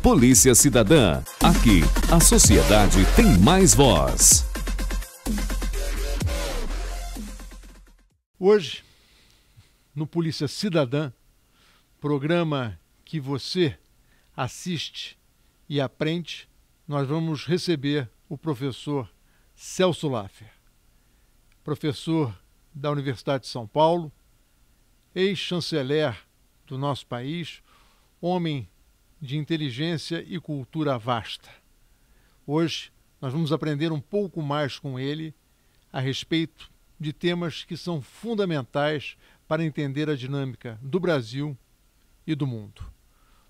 Polícia Cidadã. Aqui, a sociedade tem mais voz. Hoje, no Polícia Cidadã, programa que você assiste e aprende, nós vamos receber o professor Celso Laffer, professor da Universidade de São Paulo, ex-chanceler do nosso país, homem de inteligência e cultura vasta. Hoje nós vamos aprender um pouco mais com ele a respeito de temas que são fundamentais para entender a dinâmica do Brasil e do mundo.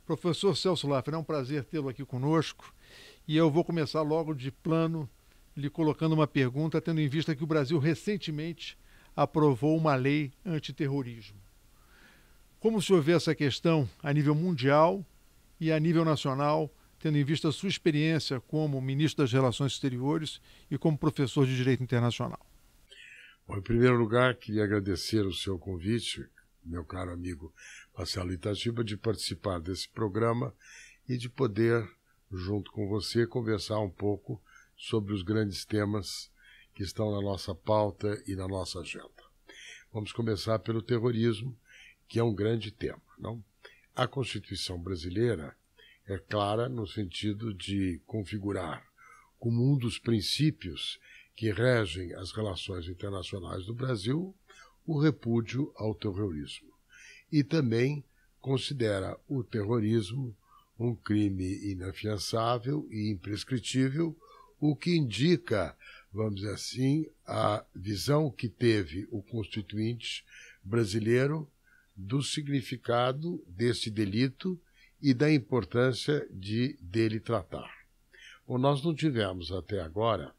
Professor Celso Laffer, é um prazer tê-lo aqui conosco e eu vou começar logo de plano lhe colocando uma pergunta, tendo em vista que o Brasil recentemente aprovou uma lei antiterrorismo. Como o senhor vê essa questão a nível mundial e a nível nacional, tendo em vista a sua experiência como ministro das Relações Exteriores e como professor de Direito Internacional? Bom, em primeiro lugar, queria agradecer o seu convite, meu caro amigo Marcelo Itatiba, de participar desse programa e de poder, junto com você, conversar um pouco sobre os grandes temas que estão na nossa pauta e na nossa agenda. Vamos começar pelo terrorismo, que é um grande tema, não? A Constituição brasileira é clara no sentido de configurar como um dos princípios que regem as relações internacionais do Brasil o repúdio ao terrorismo. E também considera o terrorismo um crime inafiançável e imprescritível, o que indica, vamos dizer assim, a visão que teve o Constituinte brasileiro do significado desse delito e da importância dele tratar. Bom, nós não tivemos até agora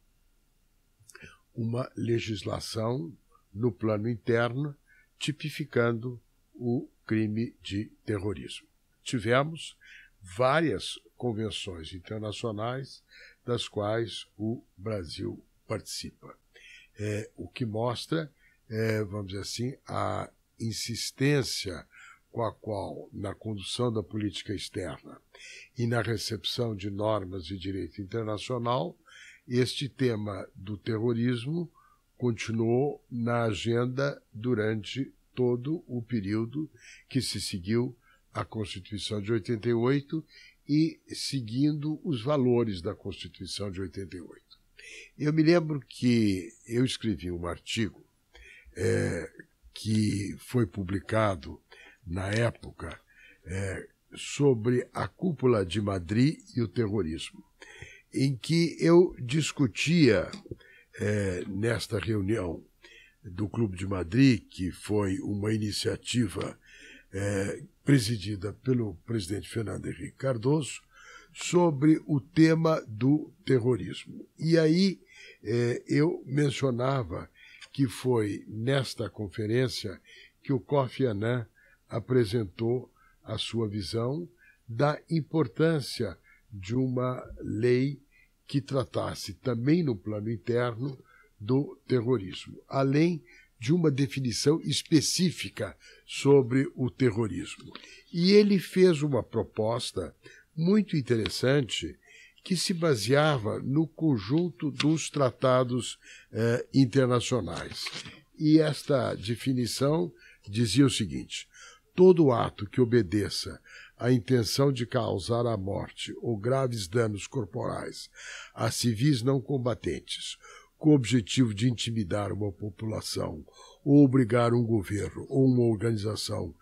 uma legislação no plano interno tipificando o crime de terrorismo. Tivemos várias convenções internacionais das quais o Brasil participa. O que mostra, vamos dizer assim, a insistência com a qual, na condução da política externa e na recepção de normas de direito internacional, este tema do terrorismo continuou na agenda durante todo o período que se seguiu à Constituição de 88 e seguindo os valores da Constituição de 88. Eu me lembro que eu escrevi um artigo que foi publicado na época sobre a Cúpula de Madrid e o terrorismo, em que eu discutia nesta reunião do Clube de Madrid, que foi uma iniciativa presidida pelo presidente Fernando Henrique Cardoso, sobre o tema do terrorismo. E aí eu mencionava que foi nesta conferência que o Kofi Annan apresentou a sua visão da importância de uma lei que tratasse também no plano interno do terrorismo, além de uma definição específica sobre o terrorismo. E ele fez uma proposta muito interessante que se baseava no conjunto dos tratados internacionais. E esta definição dizia o seguinte: todo ato que obedeça à intenção de causar a morte ou graves danos corporais a civis não combatentes, com o objetivo de intimidar uma população ou obrigar um governo ou uma organização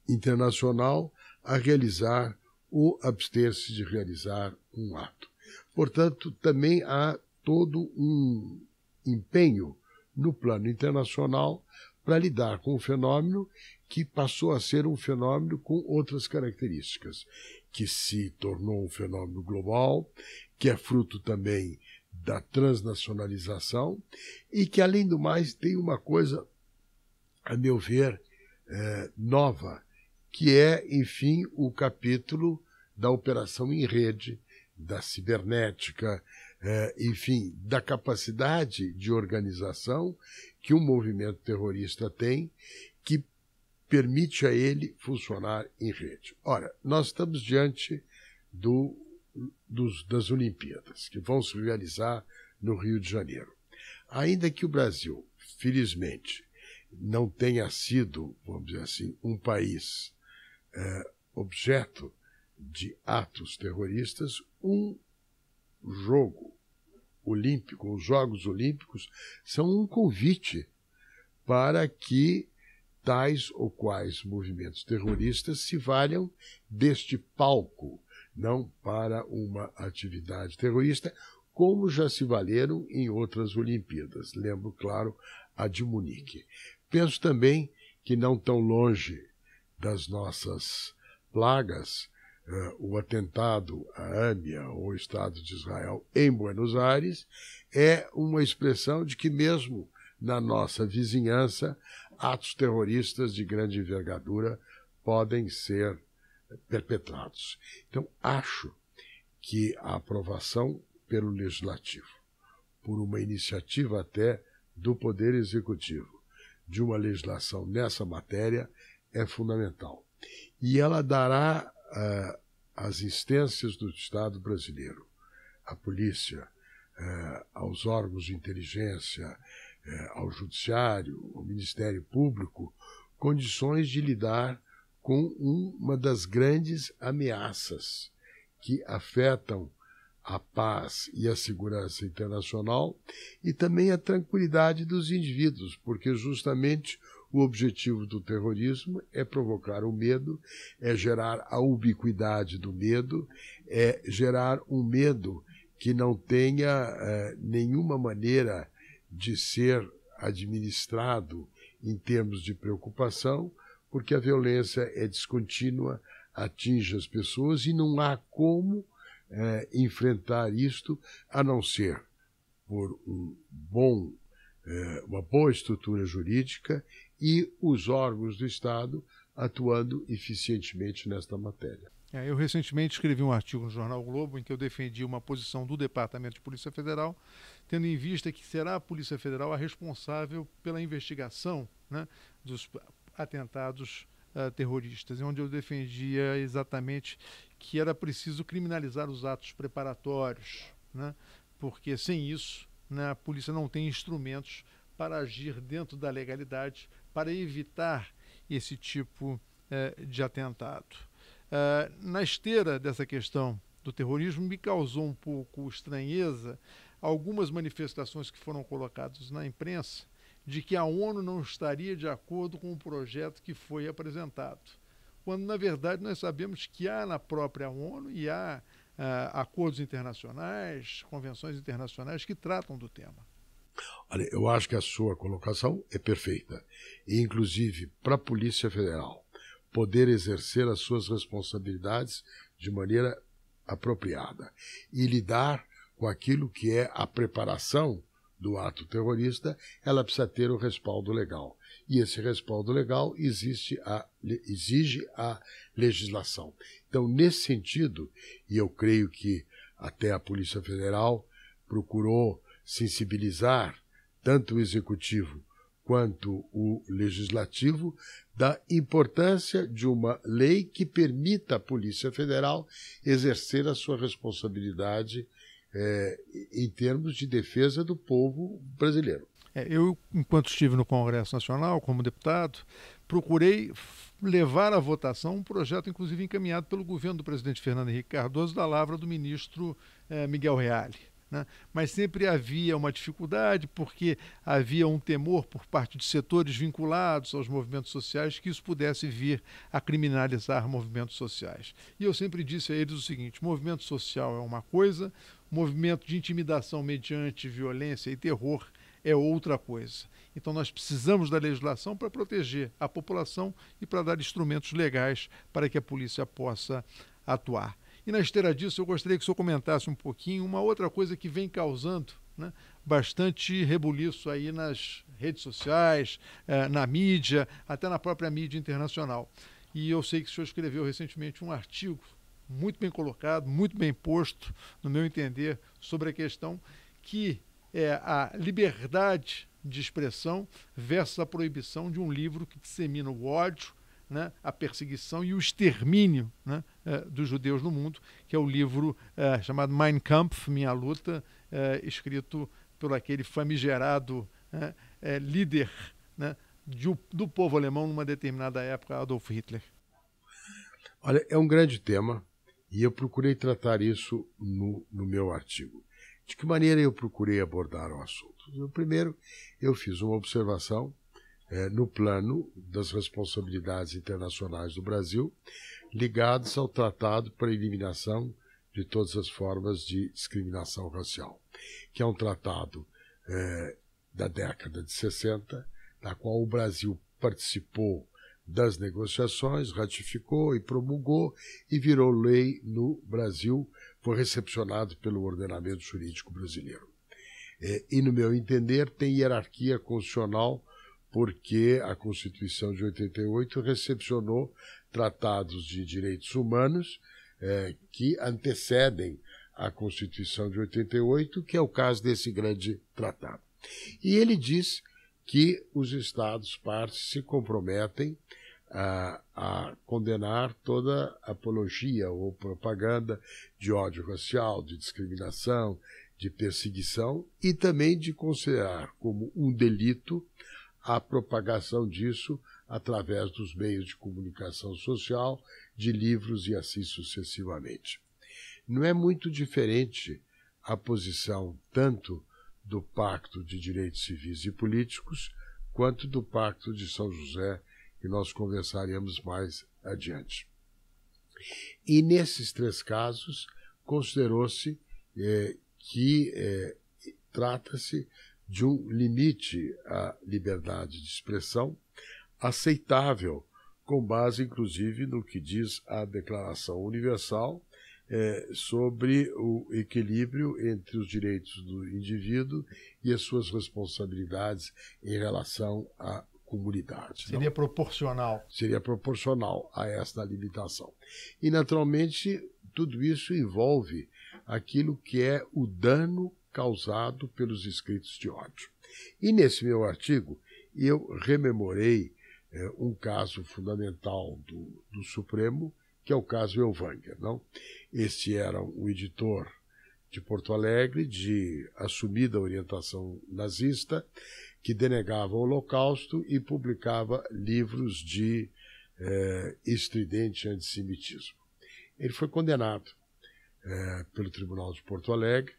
internacional a realizar ou abster-se de realizar um ato. Portanto, também há todo um empenho no plano internacional para lidar com o fenômeno que passou a ser um fenômeno com outras características, que se tornou um fenômeno global, que é fruto também da transnacionalização e que, além do mais, tem uma coisa, a meu ver, nova, que é, enfim, o capítulo da operação em rede, da cibernética, enfim, da capacidade de organização que um movimento terrorista tem, que permite a ele funcionar em rede. Ora, nós estamos diante das Olimpíadas, que vão se realizar no Rio de Janeiro. Ainda que o Brasil, felizmente, não tenha sido, vamos dizer assim, um país objeto de atos terroristas, um jogo olímpico, os Jogos Olímpicos, são um convite para que tais ou quais movimentos terroristas se valham deste palco, não para uma atividade terrorista, como já se valeram em outras Olimpíadas. Lembro, claro, a de Munique. Penso também que não tão longe das nossas plagas, o atentado à AMIA, ou Estado de Israel, em Buenos Aires, é uma expressão de que mesmo na nossa vizinhança, atos terroristas de grande envergadura podem ser perpetrados. Então, acho que a aprovação pelo Legislativo, por uma iniciativa até do Poder Executivo, de uma legislação nessa matéria é fundamental. E ela dará às instâncias do Estado brasileiro, à polícia, aos órgãos de inteligência, ao Judiciário, ao Ministério Público, condições de lidar com uma das grandes ameaças que afetam a paz e a segurança internacional e também a tranquilidade dos indivíduos, porque justamente o objetivo do terrorismo é provocar o medo, é gerar a ubiquidade do medo, é gerar um medo que não tenha nenhuma maneira de ser administrado em termos de preocupação, porque a violência é descontínua, atinge as pessoas e não há como enfrentar isto a não ser por uma boa estrutura jurídica e os órgãos do Estado atuando eficientemente nesta matéria. Eu recentemente escrevi um artigo no jornal o Globo em que eu defendi uma posição do Departamento de Polícia Federal, tendo em vista que será a Polícia Federal a responsável pela investigação, né, dos atentados terroristas, onde eu defendia exatamente que era preciso criminalizar os atos preparatórios, né, porque sem isso, né, a polícia não tem instrumentos para agir dentro da legalidade, para evitar esse tipo de atentado. Na esteira dessa questão do terrorismo, me causou um pouco estranheza algumas manifestações que foram colocadas na imprensa de que a ONU não estaria de acordo com o projeto que foi apresentado, quando, na verdade, nós sabemos que há na própria ONU e há acordos internacionais, convenções internacionais que tratam do tema. Olha, eu acho que a sua colocação é perfeita. E, inclusive, para a Polícia Federal poder exercer as suas responsabilidades de maneira apropriada e lidar com aquilo que é a preparação do ato terrorista, ela precisa ter o respaldo legal. E esse respaldo legal exige a legislação. Então, nesse sentido, e eu creio que até a Polícia Federal procurou sensibilizar tanto o Executivo quanto o Legislativo da importância de uma lei que permita à Polícia Federal exercer a sua responsabilidade em termos de defesa do povo brasileiro. Eu, enquanto estive no Congresso Nacional como deputado, procurei levar à votação um projeto, inclusive encaminhado pelo governo do presidente Fernando Henrique Cardoso, da lavra do ministro Miguel Reale, né? Mas sempre havia uma dificuldade, porque havia um temor por parte de setores vinculados aos movimentos sociais que isso pudesse vir a criminalizar movimentos sociais. E eu sempre disse a eles o seguinte: movimento social é uma coisa, movimento de intimidação mediante violência e terror é outra coisa. Então nós precisamos da legislação para proteger a população e para dar instrumentos legais para que a polícia possa atuar. E na esteira disso eu gostaria que o senhor comentasse um pouquinho uma outra coisa que vem causando, né, bastante rebuliço aí nas redes sociais, na mídia, até na própria mídia internacional. E eu sei que o senhor escreveu recentemente um artigo muito bem colocado, muito bem posto, no meu entender, sobre a questão que é a liberdade de expressão versus a proibição de um livro que dissemina o ódio, né, a perseguição e o extermínio, né, dos judeus no mundo, que é o livro chamado Mein Kampf, Minha Luta, escrito por aquele famigerado líder, né, do povo alemão numa determinada época, Adolf Hitler. Olha, é um grande tema e eu procurei tratar isso no meu artigo. De que maneira eu procurei abordar o assunto? Primeiro, eu fiz uma observação no plano das responsabilidades internacionais do Brasil ligadas ao Tratado para a Eliminação de Todas as Formas de Discriminação Racial, que é um tratado da década de 60, da qual o Brasil participou das negociações, ratificou e promulgou e virou lei no Brasil, foi recepcionado pelo ordenamento jurídico brasileiro. E, no meu entender, tem hierarquia constitucional porque a Constituição de 88 recepcionou tratados de direitos humanos que antecedem a Constituição de 88, que é o caso desse grande tratado. E ele diz que os Estados partes se comprometem a condenar toda apologia ou propaganda de ódio racial, de discriminação, de perseguição e também de considerar como um delito a propagação disso através dos meios de comunicação social, de livros e assim sucessivamente. Não é muito diferente a posição tanto do Pacto de Direitos Civis e Políticos quanto do Pacto de São José, que nós conversaremos mais adiante. E nesses três casos, considerou-se que trata-se de um limite à liberdade de expressão aceitável, com base, inclusive, no que diz a Declaração Universal sobre o equilíbrio entre os direitos do indivíduo e as suas responsabilidades em relação à comunidade. Seria proporcional. Seria proporcional a esta limitação. E, naturalmente, tudo isso envolve aquilo que é o dano causado pelos escritos de ódio. E nesse meu artigo, eu rememorei um caso fundamental do Supremo, que é o caso Elvanger, não? Este era um editor de Porto Alegre, de assumida orientação nazista, que denegava o Holocausto e publicava livros de estridente antissemitismo. Ele foi condenado pelo Tribunal de Porto Alegre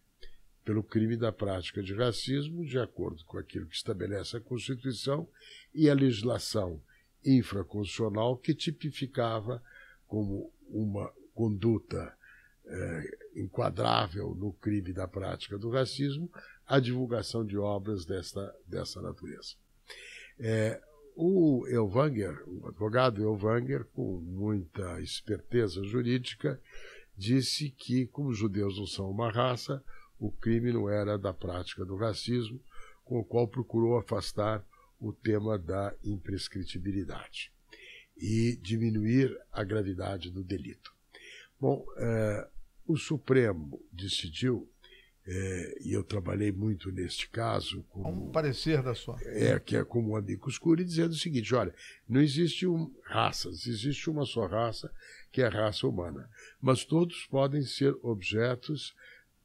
pelo crime da prática de racismo, de acordo com aquilo que estabelece a Constituição e a legislação infraconstitucional que tipificava como uma conduta enquadrável no crime da prática do racismo a divulgação de obras dessa natureza. O Elvanger, o advogado Elvanger, com muita esperteza jurídica, disse que, como os judeus não são uma raça, o crime não era da prática do racismo, com o qual procurou afastar o tema da imprescritibilidade e diminuir a gravidade do delito. Bom, o Supremo decidiu, e eu trabalhei muito neste caso, como um parecer da sua... que é como um amicus curiae, dizendo o seguinte: olha, não existe raças, existe uma só raça, que é a raça humana, mas todos podem ser objetos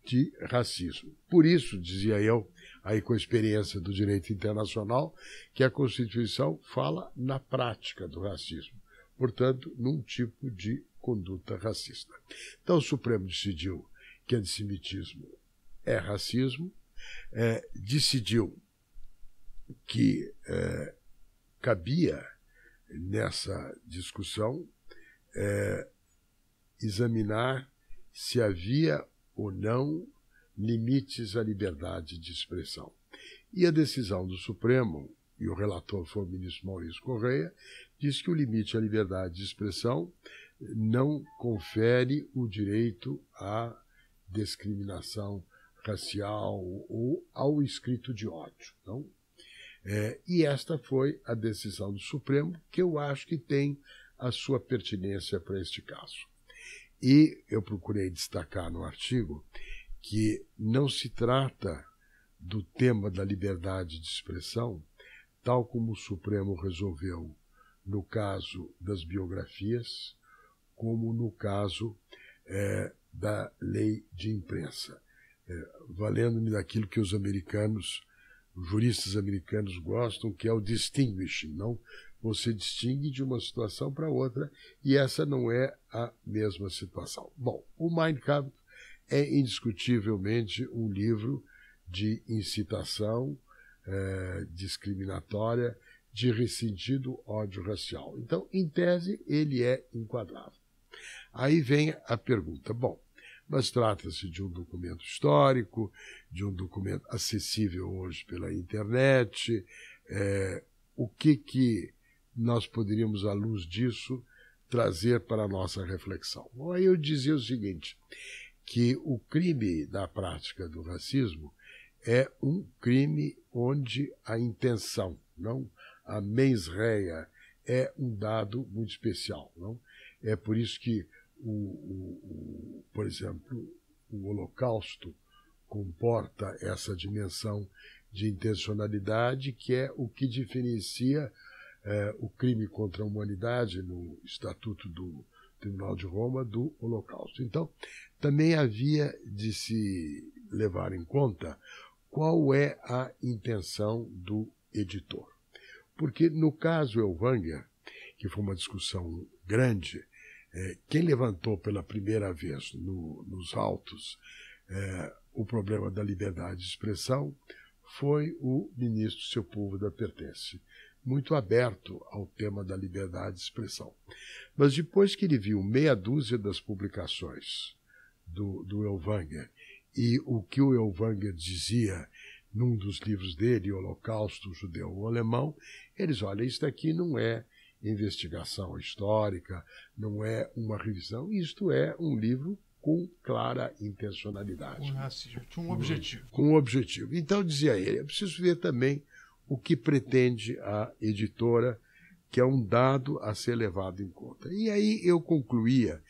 de racismo. Por isso, dizia eu, aí com a experiência do direito internacional, que a Constituição fala na prática do racismo, portanto, num tipo de conduta racista. Então, o Supremo decidiu que antissemitismo é racismo, decidiu que cabia nessa discussão examinar se havia ou não limites à liberdade de expressão. E a decisão do Supremo, e o relator foi o ministro Maurício Correia, diz que o limite à liberdade de expressão não confere o direito à discriminação racial ou ao escrito de ódio. Não? E esta foi a decisão do Supremo, que eu acho que tem a sua pertinência para este caso. E eu procurei destacar no artigo que não se trata do tema da liberdade de expressão, tal como o Supremo resolveu no caso das biografias, como no caso da lei de imprensa, valendo-me daquilo que os juristas americanos gostam, que é o distinguishing, não? Você distingue de uma situação para outra, e essa não é a mesma situação. Bom, o Mein Kampf é indiscutivelmente um livro de incitação discriminatória, de ressentido ódio racial. Então, em tese, ele é enquadrável. Aí vem a pergunta, bom, mas trata-se de um documento histórico, de um documento acessível hoje pela internet, o que nós poderíamos, à luz disso, trazer para a nossa reflexão? Bom, aí eu dizia o seguinte, que o crime da prática do racismo é um crime onde a intenção, não a mens rea, é um dado muito especial. Não? É por isso que, por exemplo, o Holocausto comporta essa dimensão de intencionalidade, que é o que diferencia o crime contra a humanidade no Estatuto do Tribunal de Roma do Holocausto. Então, também havia de se levar em conta qual é a intenção do editor. Porque, no caso Ellwanger, que foi uma discussão grande, quem levantou pela primeira vez nos autos o problema da liberdade de expressão foi o ministro Sepúlveda Pertence, muito aberto ao tema da liberdade de expressão. Mas depois que ele viu meia dúzia das publicações do Ellwanger e o que o Ellwanger dizia num dos livros dele, Holocausto Judeu-Alemão, eles, olha, isso daqui não é investigação histórica, não é uma revisão, isto é um livro com clara intencionalidade. Com racismo, com um objetivo. Com um objetivo. Então, dizia ele, é preciso ver também o que pretende a editora, que é um dado a ser levado em conta. E aí eu concluía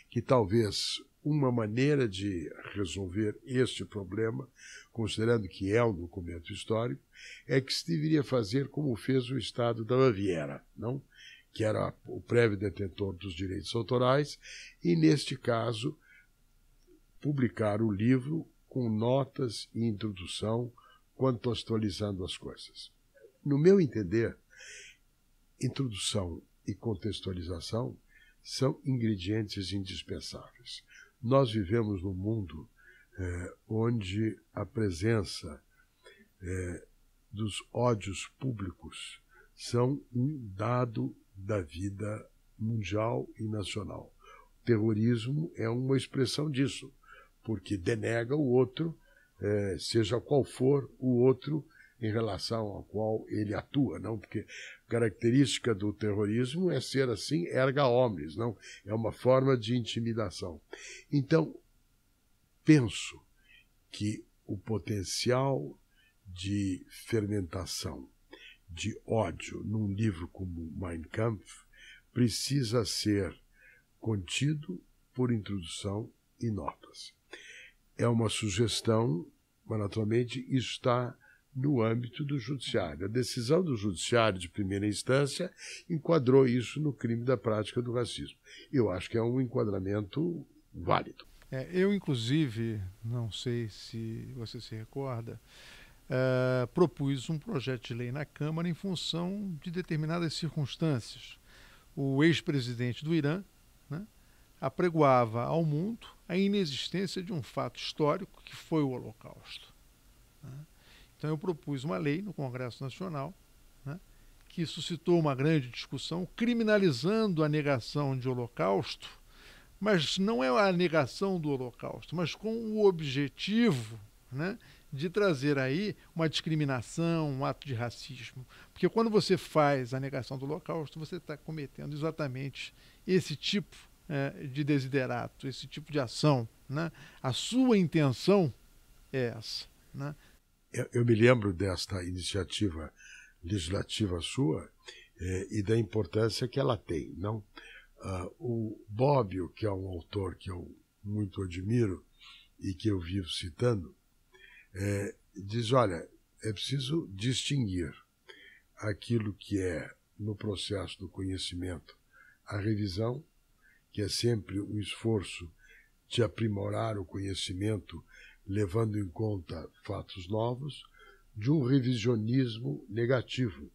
que talvez uma maneira de resolver este problema, considerando que é um documento histórico, é que se deveria fazer como fez o Estado da Baviera, não? Que era o prévio detentor dos direitos autorais, e, neste caso, publicar o livro com notas e introdução, contextualizando as coisas. No meu entender, introdução e contextualização são ingredientes indispensáveis. Nós vivemos num mundo onde a presença dos ódios públicos são um dado da vida mundial e nacional. O terrorismo é uma expressão disso, porque denega o outro, seja qual for o outro em relação ao qual ele atua, não? Porque a característica do terrorismo é ser assim, erga omnes, não? É uma forma de intimidação. Então, penso que o potencial de fermentação, de ódio, num livro como Mein Kampf, precisa ser contido por introdução e notas. É uma sugestão, mas naturalmente isso está no âmbito do judiciário. A decisão do judiciário de primeira instância enquadrou isso no crime da prática do racismo. Eu acho que é um enquadramento válido. Eu, inclusive, não sei se você se recorda, propus um projeto de lei na Câmara em função de determinadas circunstâncias. O ex-presidente do Irã, né, apregoava ao mundo a inexistência de um fato histórico que foi o Holocausto. Né? Então eu propus uma lei no Congresso Nacional, né, que suscitou uma grande discussão, criminalizando a negação de Holocausto, mas não é a negação do Holocausto, mas com o objetivo, né, de trazer aí uma discriminação, um ato de racismo. Porque quando você faz a negação do Holocausto, você está cometendo exatamente esse tipo de desiderato, esse tipo de ação. Né? A sua intenção é essa. Né? Eu me lembro desta iniciativa legislativa sua e da importância que ela tem. Não? O Bobbio, que é um autor que eu muito admiro e que eu vivo citando, diz, olha, é preciso distinguir aquilo que é no processo do conhecimento a revisão, que é sempre um esforço de aprimorar o conhecimento, levando em conta fatos novos, de um revisionismo negativo,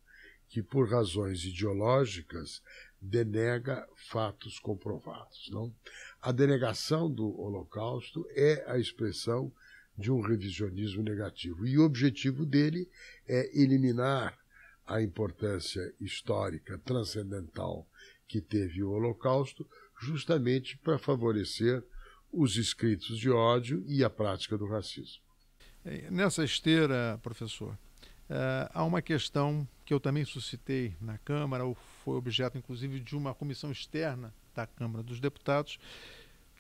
que por razões ideológicas denega fatos comprovados. Não? A denegação do Holocausto é a expressão de um revisionismo negativo, e o objetivo dele é eliminar a importância histórica transcendental que teve o Holocausto, justamente para favorecer os escritos de ódio e a prática do racismo. Nessa esteira, professor, há uma questão que eu também suscitei na Câmara, ou foi objeto, inclusive, de uma comissão externa da Câmara dos Deputados,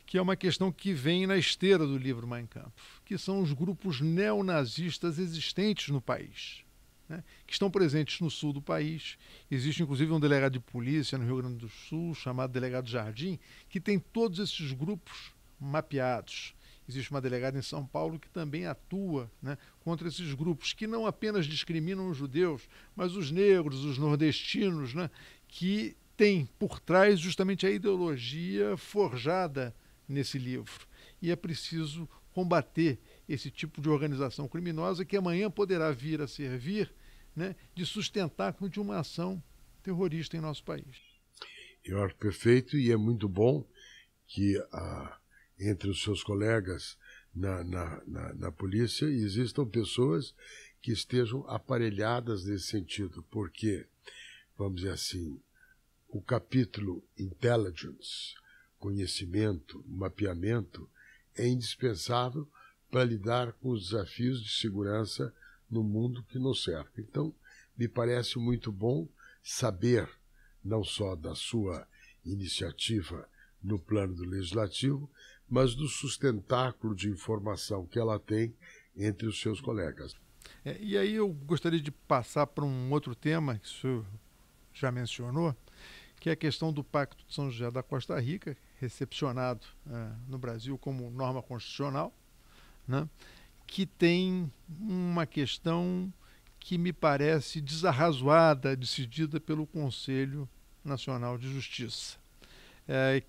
que é uma questão que vem na esteira do livro Mein Kampf, que são os grupos neonazistas existentes no país, né, que estão presentes no sul do país. Existe, inclusive, um delegado de polícia no Rio Grande do Sul, chamado Delegado Jardim, que tem todos esses grupos mapeados. Existe uma delegada em São Paulo que também atua, né, contra esses grupos, que não apenas discriminam os judeus, mas os negros, os nordestinos, né, que têm por trás justamente a ideologia forjada nesse livro. E é preciso combater esse tipo de organização criminosa que amanhã poderá vir a servir, né, de sustentáculo de uma ação terrorista em nosso país. Eu acho perfeito, e é muito bom que entre os seus colegas na polícia existam pessoas que estejam aparelhadas nesse sentido, porque, vamos dizer assim, o capítulo intelligence, conhecimento, mapeamento, é indispensável para lidar com os desafios de segurança no mundo que nos cerca. Então, me parece muito bom saber, não só da sua iniciativa no plano do legislativo, mas do sustentáculo de informação que ela tem entre os seus colegas. E aí eu gostaria de passar para um outro tema que o senhor já mencionou, que é a questão do Pacto de São José da Costa Rica, recepcionado no Brasil como norma constitucional, né, que tem uma questão que me parece desarrazoada, decidida pelo Conselho Nacional de Justiça,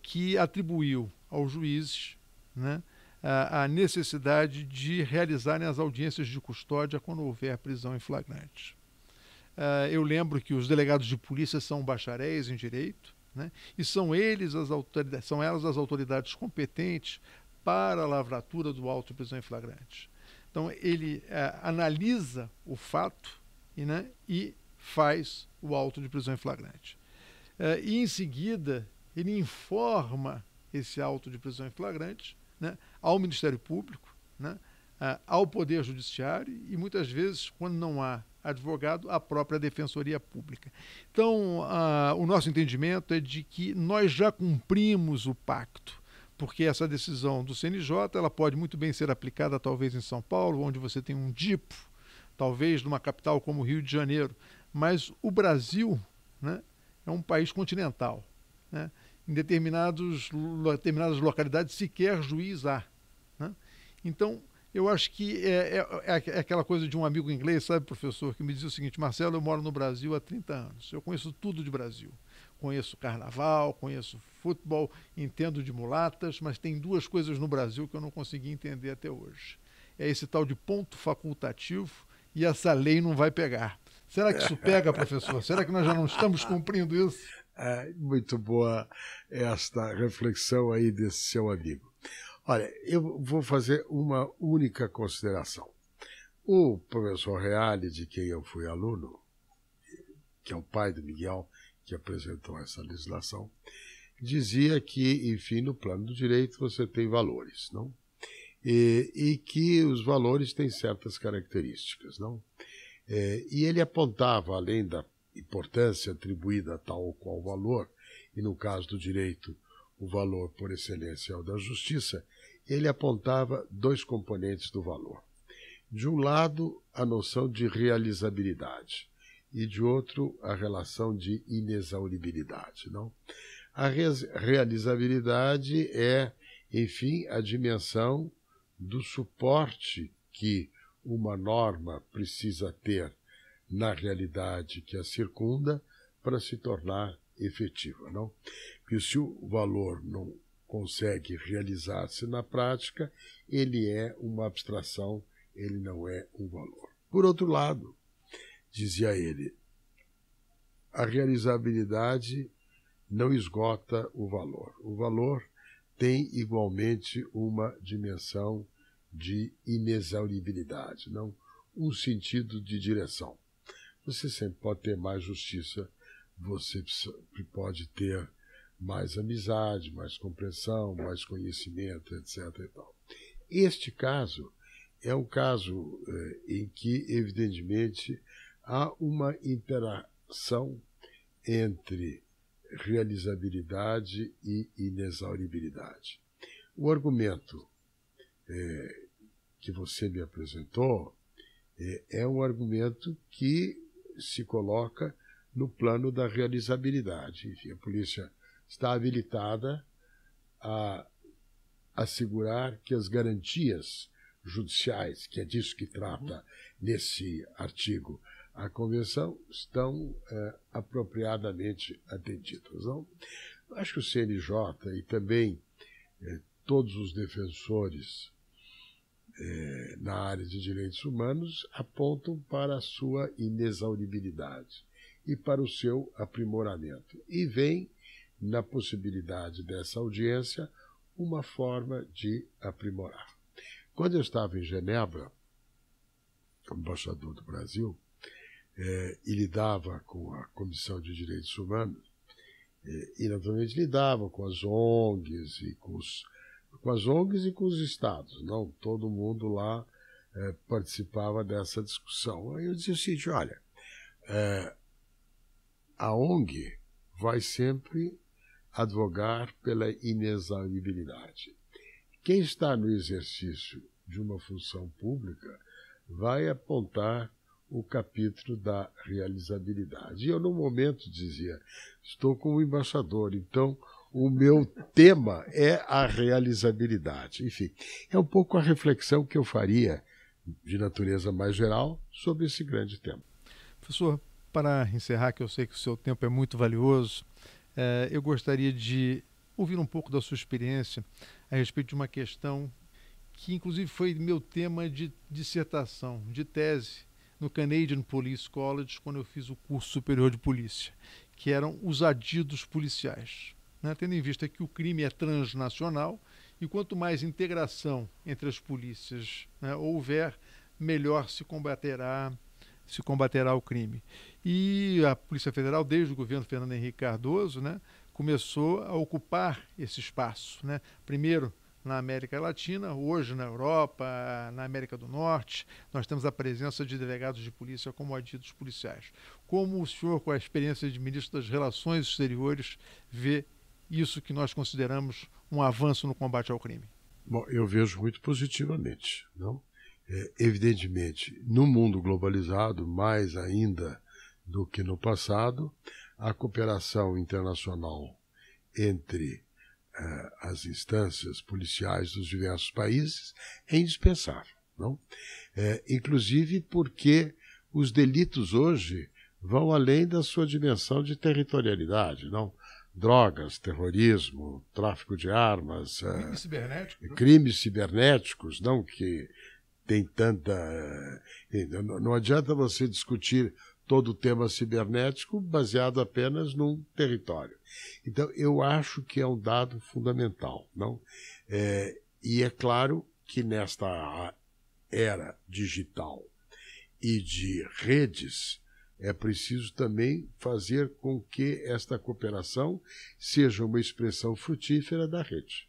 que atribuiu aos juízes, né, a necessidade de realizarem as audiências de custódia quando houver prisão em flagrante. Eu lembro que os delegados de polícia são bacharéis em direito, né, e são elas as autoridades competentes para a lavratura do auto de prisão em flagrante. Então ele analisa o fato e faz o auto de prisão em flagrante. E em seguida ele informa esse auto de prisão em flagrante, né, ao Ministério Público, né, ao Poder Judiciário e muitas vezes, quando não há advogado, à própria Defensoria Pública. Então, o nosso entendimento é de que nós já cumprimos o pacto, porque essa decisão do CNJ ela pode muito bem ser aplicada talvez em São Paulo, onde você tem um DIPO, talvez numa capital como Rio de Janeiro, mas o Brasil, né, é um país continental, né? Em determinadas localidades sequer juiz há, né? Então, eu acho que é aquela coisa de um amigo inglês, sabe, professor, que me dizia o seguinte: Marcelo, eu moro no Brasil há 30 anos, eu conheço tudo de Brasil. Conheço carnaval, conheço futebol, entendo de mulatas, mas tem duas coisas no Brasil que eu não consegui entender até hoje. É esse tal de ponto facultativo e essa lei não vai pegar. Será que isso pega, professor? Será que nós já não estamos cumprindo isso? Muito boa esta reflexão aí desse seu amigo. Olha, eu vou fazer uma única consideração. O professor Reale, de quem eu fui aluno, que é o pai do Miguel, que apresentou essa legislação, dizia que, enfim, no plano do direito você tem valores, não? E que os valores têm certas características, não? E ele apontava, além da importância atribuída a tal ou qual valor, e no caso do direito o valor por excelência é o da justiça, ele apontava dois componentes do valor. De um lado, a noção de realizabilidade, e de outro, a relação de inexauribilidade, não? A realizabilidade é, enfim, a dimensão do suporte que uma norma precisa ter na realidade que a circunda para se tornar efetiva, não? Porque se o valor não consegue realizar-se na prática, ele é uma abstração, ele não é um valor. Por outro lado, dizia ele, a realizabilidade não esgota o valor. O valor tem igualmente uma dimensão de inexauribilidade, não um sentido de direção. Você sempre pode ter mais justiça, você pode ter mais amizade, mais compreensão, mais conhecimento, etc. E tal. Este caso é um caso em que, evidentemente, há uma interação entre realizabilidade e inexauribilidade. O argumento que você me apresentou é um argumento que se coloca no plano da realizabilidade. Enfim, a polícia está habilitada a assegurar que as garantias judiciais, que é disso que trata nesse artigo a Convenção, estão apropriadamente atendidas. Não? Acho que o CNJ e também todos os defensores na área de direitos humanos apontam para a sua inexauribilidade e para o seu aprimoramento. E vem na possibilidade dessa audiência uma forma de aprimorar. Quando eu estava em Genebra, como embaixador do Brasil, e lidava com a Comissão de Direitos Humanos, e naturalmente lidava com as ONGs e com as ONGs e com os estados. Não todo mundo lá participava dessa discussão. Aí eu dizia o seguinte, olha, a ONG vai sempre advogar pela inexauribilidade. Quem está no exercício de uma função pública vai apontar o capítulo da realizabilidade. E eu, no momento, dizia, estou como embaixador, então o meu tema é a realizabilidade. Enfim, é um pouco a reflexão que eu faria, de natureza mais geral, sobre esse grande tema. Professor, para encerrar, que eu sei que o seu tempo é muito valioso, eu gostaria de ouvir um pouco da sua experiência a respeito de uma questão que, inclusive, foi meu tema de dissertação, de tese, no Canadian Police College, quando eu fiz o curso superior de polícia, que eram os adidos policiais. Né? Tendo em vista que o crime é transnacional e quanto mais integração entre as polícias houver, melhor se combaterá o crime. E a Polícia Federal, desde o governo Fernando Henrique Cardoso, começou a ocupar esse espaço. Primeiro na América Latina, hoje na Europa, na América do Norte, nós temos a presença de delegados de polícia como adidos policiais. Como o senhor, com a experiência de ministro das Relações Exteriores, vê isso que nós consideramos um avanço no combate ao crime? Bom, eu vejo muito positivamente, não? Evidentemente, no mundo globalizado, mais ainda do que no passado, a cooperação internacional entre as instâncias policiais dos diversos países é indispensável, não? Inclusive porque os delitos hoje vão além da sua dimensão de territorialidade, não? Drogas, terrorismo, tráfico de armas, crimes cibernéticos, não? Que tem tanta... Não adianta você discutir todo o tema cibernético baseado apenas num território. Então, eu acho que é um dado fundamental, não? E é claro que nesta era digital e de redes, é preciso também fazer com que esta cooperação seja uma expressão frutífera da rede.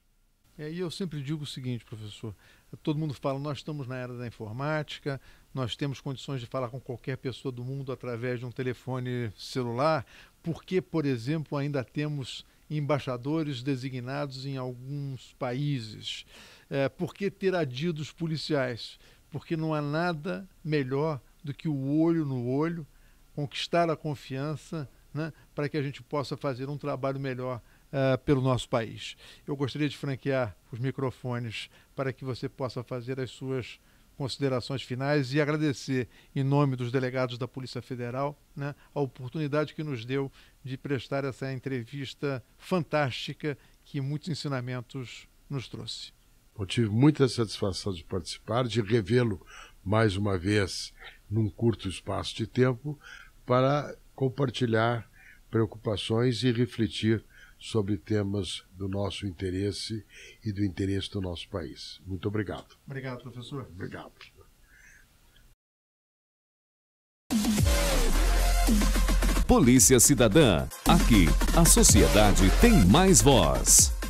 E eu sempre digo o seguinte, professor, todo mundo fala, nós estamos na era da informática, nós temos condições de falar com qualquer pessoa do mundo através de um telefone celular. Por que, por exemplo, ainda temos embaixadores designados em alguns países? Por que ter adidos policiais? Porque não há nada melhor do que o olho no olho, conquistar a confiança, para que a gente possa fazer um trabalho melhor pelo nosso país. Eu gostaria de franquear os microfones para que você possa fazer as suas considerações finais e agradecer, em nome dos delegados da Polícia Federal, né, a oportunidade que nos deu de prestar essa entrevista fantástica que muitos ensinamentos nos trouxe. Eu tive muita satisfação de participar, de revê-lo mais uma vez num curto espaço de tempo para compartilhar preocupações e refletir sobre temas do nosso interesse e do interesse do nosso país. Muito obrigado. Obrigado, professor. Obrigado. Polícia Cidadã. Aqui, a sociedade tem mais voz.